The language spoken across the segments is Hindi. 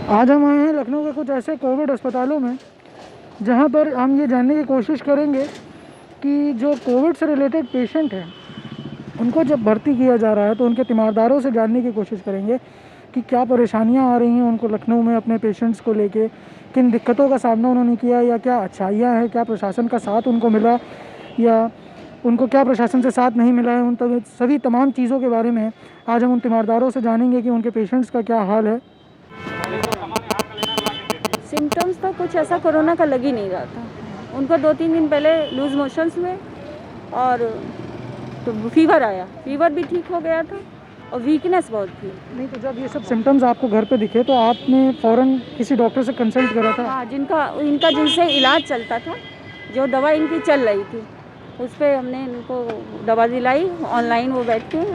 आज हम आए हैं लखनऊ के कुछ ऐसे कोविड अस्पतालों में जहां पर हम ये जानने की कोशिश करेंगे कि जो कोविड से रिलेटेड पेशेंट हैं उनको जब भर्ती किया जा रहा है तो उनके तीमारदारों से जानने की कोशिश करेंगे कि क्या परेशानियां आ रही हैं उनको लखनऊ में अपने पेशेंट्स को लेके, किन दिक्कतों का सामना उन्होंने किया या क्या अच्छाइयाँ हैं, क्या प्रशासन का साथ उनको मिला या उनको क्या प्रशासन से साथ नहीं मिला है। उन सभी तमाम चीज़ों के बारे में आज हम उन तीमारदारों से जानेंगे कि उनके पेशेंट्स का क्या हाल है। सिम्टम्स तो कुछ ऐसा कोरोना का लग ही नहीं रहा था। उनको 2-3 दिन पहले लूज मोशंस हुए और तो फीवर आया, फीवर भी ठीक हो गया था और वीकनेस बहुत थी। नहीं तो जब ये सब सिम्टम्स आपको घर पे दिखे तो आपने फ़ौरन किसी डॉक्टर से कंसल्ट करा था? हाँ, इनका जिनसे इलाज चलता था, जो दवा इनकी चल रही थी उस पर हमने इनको दवा दिलाई। ऑनलाइन वो बैठ के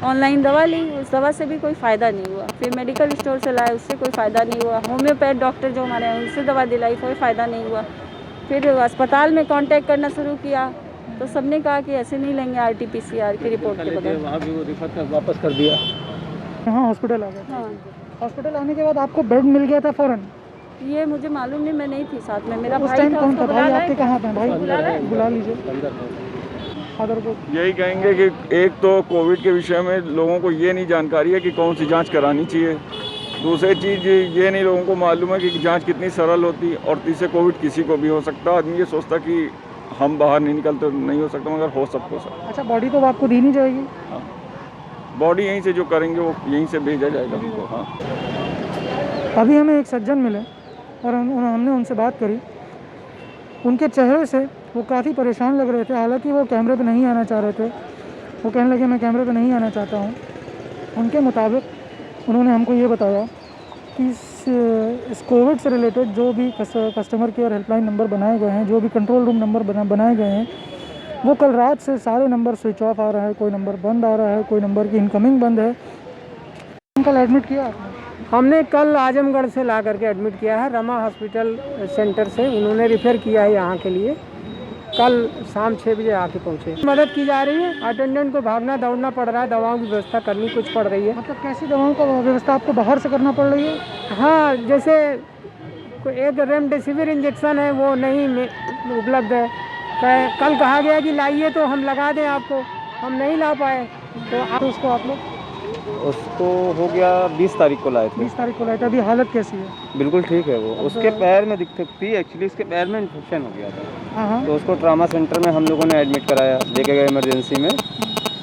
ऑनलाइन दवा ली, उस दवा से भी कोई फ़ायदा नहीं हुआ। फिर मेडिकल स्टोर से लाए, उससे कोई फ़ायदा नहीं हुआ। होम्योपैथ डॉक्टर जो हमारे हैं उनसे दवा दिलाई, कोई फ़ायदा नहीं हुआ। फिर अस्पताल में कांटेक्ट करना शुरू किया तो सबने कहा कि ऐसे नहीं लेंगे RT-PCR की रिपोर्ट के बगैर। वहाँ भी वो रिफर कर वापस कर दिया। यहाँ हॉस्पिटल आ गए? हाँ, हॉस्पिटल आने के बाद आपको बेड मिल गया था फ़ौरन? ये मुझे मालूम नहीं, मैं नहीं थी साथ में, मेरा उस भाई टाइम था। कौन उसको था? बुला भाई रहे आपके थे। कहाँ था? भाई बुला रहे हैं। बुला लीजिए फादर को। यही कहेंगे कि एक तो कोविड के विषय में लोगों को ये नहीं जानकारी है कि कौन सी जांच करानी चाहिए। दूसरी चीज़ ये नहीं लोगों को मालूम है कि जांच कितनी सरल होती। और तीसरे कोविड किसी को भी हो सकता। आदमी ये सोचता कि हम बाहर नहीं निकलते, नहीं हो सकता, मगर हो सबको सकता। अच्छा, बॉडी तो आपको दी नहीं जाएगी? हाँ, बॉडी यहीं से जो करेंगे वो यहीं से भेजा जाएगा हमको। हाँ, अभी हमें एक सज्जन मिले और हमने उनसे बात करी। उनके चेहरे से वो काफ़ी परेशान लग रहे थे। हालांकि वो कैमरे पे नहीं आना चाह रहे थे। वो कहने लगे मैं कैमरे पे नहीं आना चाहता हूँ। उनके मुताबिक उन्होंने हमको ये बताया कि इस कोविड से रिलेटेड जो भी कस्टमर केयर हेल्पलाइन नंबर बनाए गए हैं, जो भी कंट्रोल रूम नंबर बनाए गए हैं, वो कल रात से सारे नंबर स्विच ऑफ आ रहा है, कोई नंबर बंद आ रहा है, कोई नंबर की इनकमिंग बंद है। कल एडमिट किया आपने? हमने कल आजमगढ़ से ला करके एडमिट किया है, रमा हॉस्पिटल सेंटर से उन्होंने रिफ़र किया है यहाँ के लिए। कल शाम 6 बजे आके पहुँचे। मदद की जा रही है, अटेंडेंट को भागना दौड़ना पड़ रहा है, दवाओं की व्यवस्था करनी कुछ पड़ रही है। मतलब कैसी दवाओं का व्यवस्था आपको बाहर से करना पड़ रही है? हाँ, जैसे एक रेमडेसिविर इंजेक्शन है वो नहीं उपलब्ध है। कल कहा गया कि लाइए तो हम लगा दें आपको, हम नहीं ला पाए तो उसको आप लोग उसको हो गया 20 तारीख को लाए थे। 20 तारीख को लाए थे। अभी हालत कैसी है? बिल्कुल ठीक है। वो उसके पैर में दिक्कत थी, एक्चुअली उसके पैर में इन्फेक्शन हो गया था। हाँ। तो उसको ट्रामा सेंटर में हम लोगों ने एडमिट कराया, लेके गए इमरजेंसी में।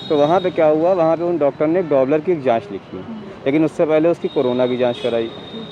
तो वहाँ पे क्या हुआ, वहाँ पे उन डॉक्टर ने डॉपलर की एक जांच लिखी, लेकिन उससे पहले उसकी कोरोना की जांच कराई।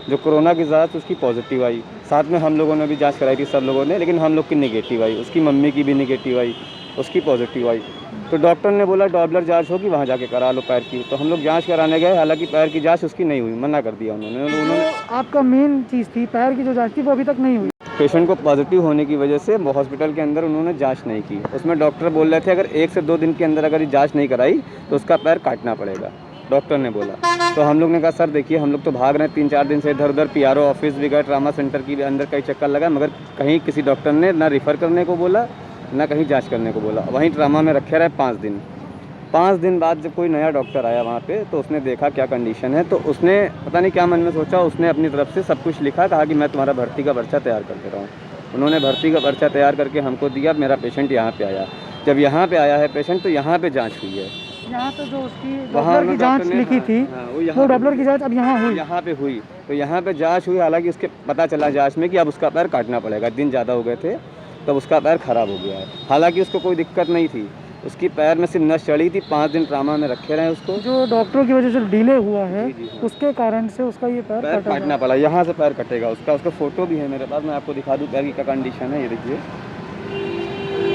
जो कोरोना की जांच उसकी पॉजिटिव आई। साथ में हम लोगों ने भी जांच कराई थी सब लोगों ने, लेकिन हम लोग की निगेटिव आई। उसकी मम्मी की भी निगेटिव आई, उसकी पॉजिटिव आई। तो डॉक्टर ने बोला डॉपलर जांच होगी, वहाँ जाके करा लो पैर की। तो हम लोग जांच कराने गए, हालांकि पैर की जांच उसकी नहीं हुई, मना कर दिया उन्होंने। आपका मेन चीज़ थी पैर की जो जांच थी वो अभी तक नहीं हुई। पेशेंट को पॉजिटिव होने की वजह से हॉस्पिटल के अंदर उन्होंने जांच नहीं की। उसमें डॉक्टर बोल रहे थे अगर 1 से 2 दिन के अंदर अगर ये जांच नहीं कराई तो उसका पैर काटना पड़ेगा, डॉक्टर ने बोला। तो हम लोग ने कहा सर देखिए हम लोग तो भाग रहे हैं 3-4 दिन से इधर उधर, PRO ऑफिस भी गए, ट्रामा सेंटर की भी अंदर कई चक्कर लगा, मगर कहीं किसी डॉक्टर ने ना रिफ़र करने को बोला ना कहीं जांच करने को बोला। वहीं ट्रामा में रखे रहे 5 दिन। 5 दिन बाद जब कोई नया डॉक्टर आया वहाँ पे तो उसने देखा क्या कंडीशन है, तो उसने पता नहीं क्या मन में सोचा, उसने अपनी तरफ से सब कुछ लिखा, कहा कि मैं तुम्हारा भर्ती का पर्चा तैयार कर दे रहा हूँ। उन्होंने भर्ती का पर्चा तैयार करके हमको दिया। मेरा पेशेंट यहाँ पे आया। जब यहाँ पे आया है पेशेंट तो यहाँ पे जाँच हुई है। यहाँ पे जो उसकी डॉपलर की जांच लिखी थी वो डॉपलर की जांच अब यहाँ हुई। यहाँ पे हुई तो यहाँ पे जांच हुई। हालांकि उसके पता चला जांच में कि अब उसका पैर काटना पड़ेगा। दिन ज़्यादा हो गए थे तब उसका पैर ख़राब हो गया है। हालांकि उसको कोई दिक्कत नहीं थी, उसकी पैर में सिर्फ नस चढ़ी थी। 5 दिन ट्रामा में रखे रहे उसको। जो डॉक्टरों की वजह से डिले हुआ है उसके कारण से उसका ये पैर काटना पड़ा। यहाँ से पैर कटेगा उसका फ़ोटो भी है मेरे पास, मैं आपको दिखा दूँ पैर की क्या कंडीशन है। ये देखिए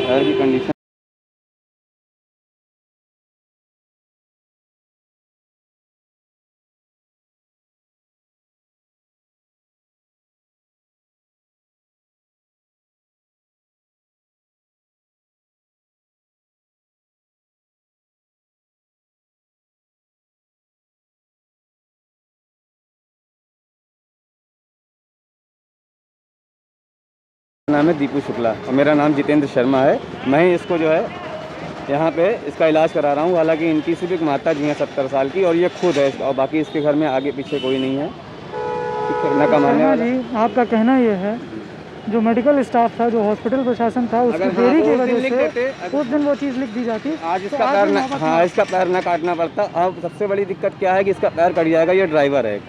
पैर की कंडीशन। नाम है दीपू शुक्ला और मेरा नाम जितेंद्र शर्मा है। मैं ही इसको जो है यहाँ पे इसका इलाज करा रहा हूँ। हालांकि इनकी सिर्फ एक माता जी हैं 70 साल की और ये खुद है, और बाकी इसके घर में आगे पीछे कोई नहीं है। न कमाने शर्मा वाला। जी, आपका कहना ये है जो मेडिकल स्टाफ था, जो हॉस्पिटल प्रशासन था, उसकी अगर देरी की उस दिन वजह लिख से देते, उस दिन वो चीज़ लिख दी जाती आज तो इसका आज पैर भी न, वापस हाँ, इसका पैर न काटना पड़ता। अब सबसे बड़ी दिक्कत क्या है कि इसका पैर कट जाएगा। ये ड्राइवर है,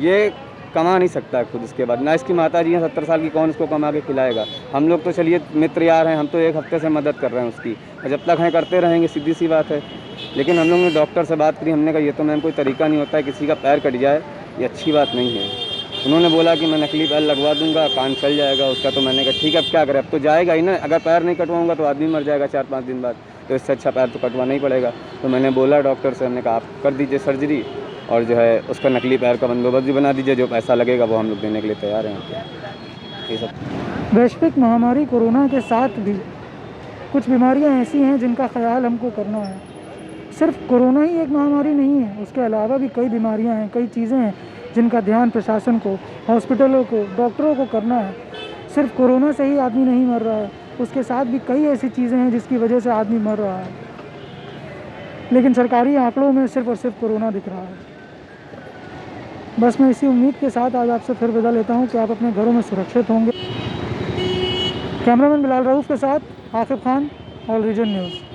ये कमा नहीं सकता है खुद। इसके बाद ना इसकी माता जी हैं 70 साल की, कौन इसको कमा के खिलाएगा। हम लोग तो चलिए मित्र यार हैं, हम तो 1 हफ्ते से मदद कर रहे हैं उसकी, और जब तक हैं करते रहेंगे, सीधी सी बात है। लेकिन हम लोग ने डॉक्टर से बात करी, हमने कहा ये तो मैम कोई तरीका नहीं होता है, किसी का पैर कट जाए ये अच्छी बात नहीं है। उन्होंने बोला कि मैं नकली पैर लगवा दूंगा, कान चल जाएगा उसका। तो मैंने कहा ठीक है, अब क्या करें, अब तो जाएगा ही ना। अगर पैर नहीं कटवाऊंगा तो आदमी मर जाएगा 4-5 दिन बाद, तो इससे अच्छा पैर तो कटवाना ही पड़ेगा। तो मैंने बोला डॉक्टर से, हमने कहा आप कर दीजिए सर्जरी, और जो है उसका नकली पैर का बंदोबस्त भी बना दीजिए, जो पैसा लगेगा वो हम लोग देने के लिए तैयार हैं यहाँ पे। ये सब वैश्विक महामारी कोरोना के साथ भी कुछ बीमारियां ऐसी हैं जिनका ख्याल हमको करना है। सिर्फ कोरोना ही एक महामारी नहीं है, उसके अलावा भी कई बीमारियां हैं, कई चीज़ें हैं जिनका ध्यान प्रशासन को, हॉस्पिटलों को, डॉक्टरों को करना है। सिर्फ कोरोना से ही आदमी नहीं मर रहा है, उसके साथ भी कई ऐसी चीज़ें हैं जिसकी वजह से आदमी मर रहा है, लेकिन सरकारी आंकड़ों में सिर्फ और सिर्फ कोरोना दिख रहा है। बस मैं इसी उम्मीद के साथ आज आपसे फिर विदा लेता हूं कि आप अपने घरों में सुरक्षित होंगे। कैमरामैन बिलाल रऊफ़ के साथ Aqib Khan, all region news.